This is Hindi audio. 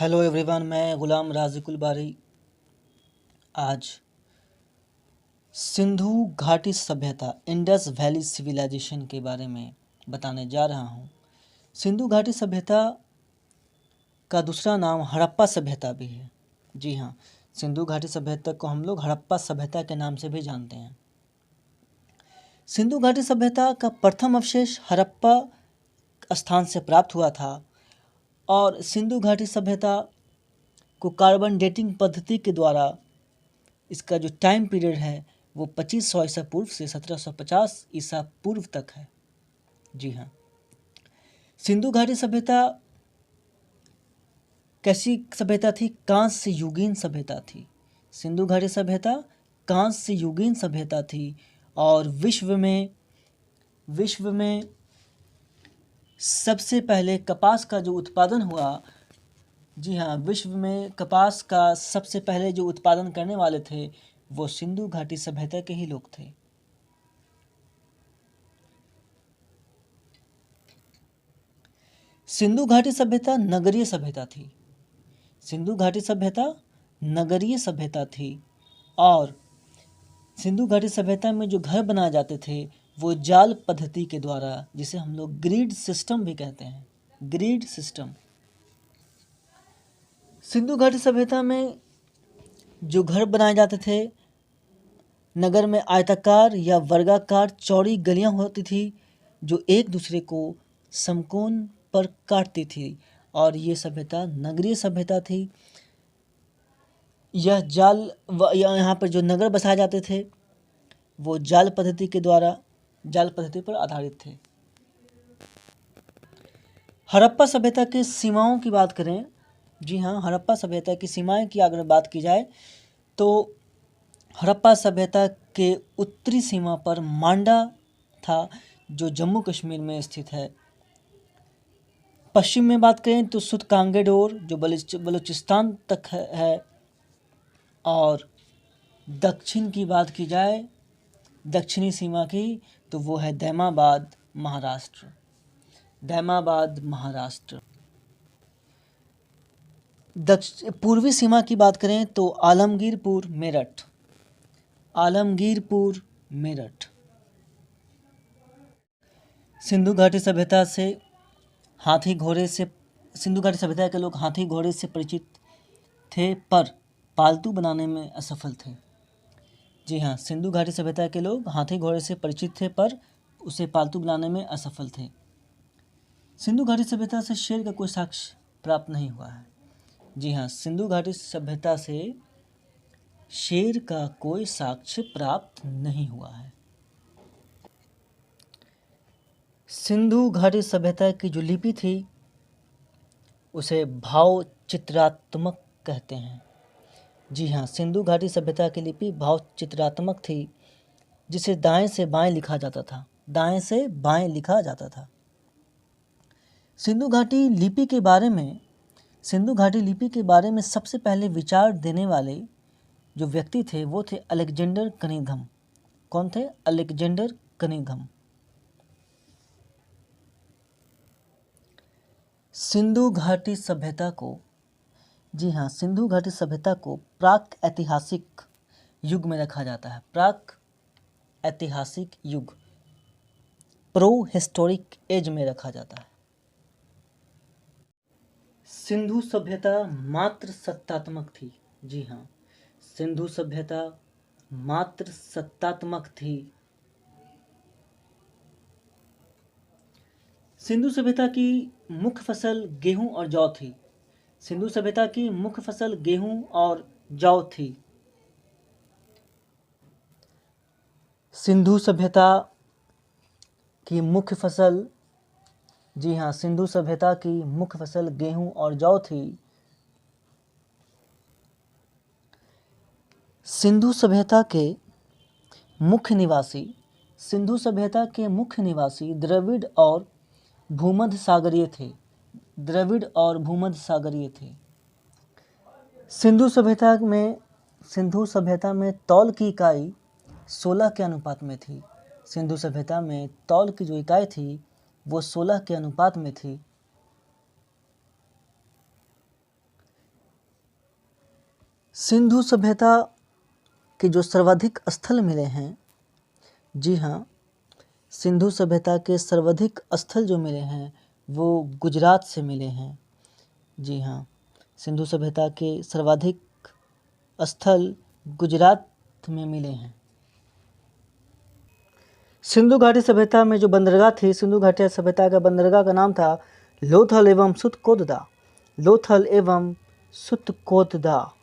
हेलो एवरीवन, मैं गुलाम राज़िकुल बारी आज सिंधु घाटी सभ्यता इंडस वैली सिविलाइजेशन के बारे में बताने जा रहा हूँ। सिंधु घाटी सभ्यता का दूसरा नाम हड़प्पा सभ्यता भी है। जी हाँ, सिंधु घाटी सभ्यता को हम लोग हड़प्पा सभ्यता के नाम से भी जानते हैं। सिंधु घाटी सभ्यता का प्रथम अवशेष हड़प्पा स्थान से प्राप्त हुआ था और सिंधु घाटी सभ्यता को कार्बन डेटिंग पद्धति के द्वारा इसका जो टाइम पीरियड है वो 2500 ईसा पूर्व से 1750 ईसा पूर्व तक है। जी हाँ, सिंधु घाटी सभ्यता कैसी सभ्यता थी? कांस्य युगीन सभ्यता थी। सिंधु घाटी सभ्यता कांस्य युगीन सभ्यता थी और विश्व में सबसे पहले कपास का जो उत्पादन हुआ, जी हाँ, विश्व में कपास का सबसे पहले जो उत्पादन करने वाले थे वो सिंधु घाटी सभ्यता के ही लोग थे। सिंधु घाटी सभ्यता नगरीय सभ्यता थी। सिंधु घाटी सभ्यता नगरीय सभ्यता थी और सिंधु घाटी सभ्यता में जो घर बनाए जाते थे वो जाल पद्धति के द्वारा, जिसे हम लोग ग्रिड सिस्टम भी कहते हैं, ग्रिड सिस्टम। सिंधु घाटी सभ्यता में जो घर बनाए जाते थे, नगर में आयताकार या वर्गाकार चौड़ी गलियां होती थी जो एक दूसरे को समकोण पर काटती थी और ये सभ्यता नगरीय सभ्यता थी। यह यहाँ पर जो नगर बसाए जाते थे वो जाल पद्धति पर आधारित थे। हड़प्पा सभ्यता की सीमाओं की बात करें, जी हाँ, हड़प्पा सभ्यता की सीमाएं की अगर बात की जाए तो हड़प्पा सभ्यता के उत्तरी सीमा पर मांडा था जो जम्मू कश्मीर में स्थित है। पश्चिम में बात करें तो सुत कांगेडोर जो बलूचिस्तान तक है और दक्षिण की बात की जाए, दक्षिणी सीमा की, तो वो है दैमाबाद महाराष्ट्र। पूर्वी सीमा की बात करें तो आलमगीरपुर मेरठ। सिंधु घाटी सभ्यता के लोग हाथी घोड़े से परिचित थे पर पालतू बनाने में असफल थे। जी हाँ, सिंधु घाटी सभ्यता के लोग हाथी घोड़े से परिचित थे पर उसे पालतू बनाने में असफल थे। सिंधु घाटी सभ्यता से शेर का कोई साक्ष्य प्राप्त नहीं हुआ है। जी हाँ, सिंधु घाटी सभ्यता से शेर का कोई साक्ष्य प्राप्त नहीं हुआ है। सिंधु घाटी सभ्यता की जो लिपि थी उसे भाव चित्रात्मक कहते हैं। जी हाँ, सिंधु घाटी सभ्यता की लिपि भाव चित्रात्मक थी जिसे दाएं से बाएं लिखा जाता था। सिंधु घाटी लिपि के बारे में सबसे पहले विचार देने वाले जो व्यक्ति थे वो थे अलेक्जेंडर कनिंघम। कौन थे? Alexander Cunningham. सिंधु घाटी सभ्यता को प्राक ऐतिहासिक युग में रखा जाता है। प्राक ऐतिहासिक युग, प्रो हिस्टोरिक एज में रखा जाता है। सिंधु सभ्यता मात्र सत्तात्मक थी। जी हाँ, सिंधु सभ्यता मात्र सत्तात्मक थी। सिंधु सभ्यता की मुख्य फसल गेहूं और जौ थी। सिंधु सभ्यता की मुख्य फसल गेहूं और जौ थी। सिंधु सभ्यता की मुख्य फसल, जी हाँ, सिंधु सभ्यता की मुख्य फसल गेहूं और जौ थी। सिंधु सभ्यता के मुख्य निवासी द्रविड़ और भूमध्य सागरीय थे। सिंधु सभ्यता में तौल की इकाई 16 के अनुपात में थी। सिंधु सभ्यता में तौल की जो इकाई थी वो 16 के अनुपात में थी। सिंधु सभ्यता के जो सर्वाधिक स्थल मिले हैं, जी हाँ, सिंधु सभ्यता के सर्वाधिक स्थल जो मिले हैं वो गुजरात से मिले हैं। जी हाँ, सिंधु सभ्यता के सर्वाधिक स्थल गुजरात में मिले हैं। सिंधु घाटी सभ्यता में जो बंदरगाह थी, सिंधु घाटी सभ्यता का बंदरगाह का नाम था लोथल एवं सुतकोतदा। लोथल एवं सुतकोतदा।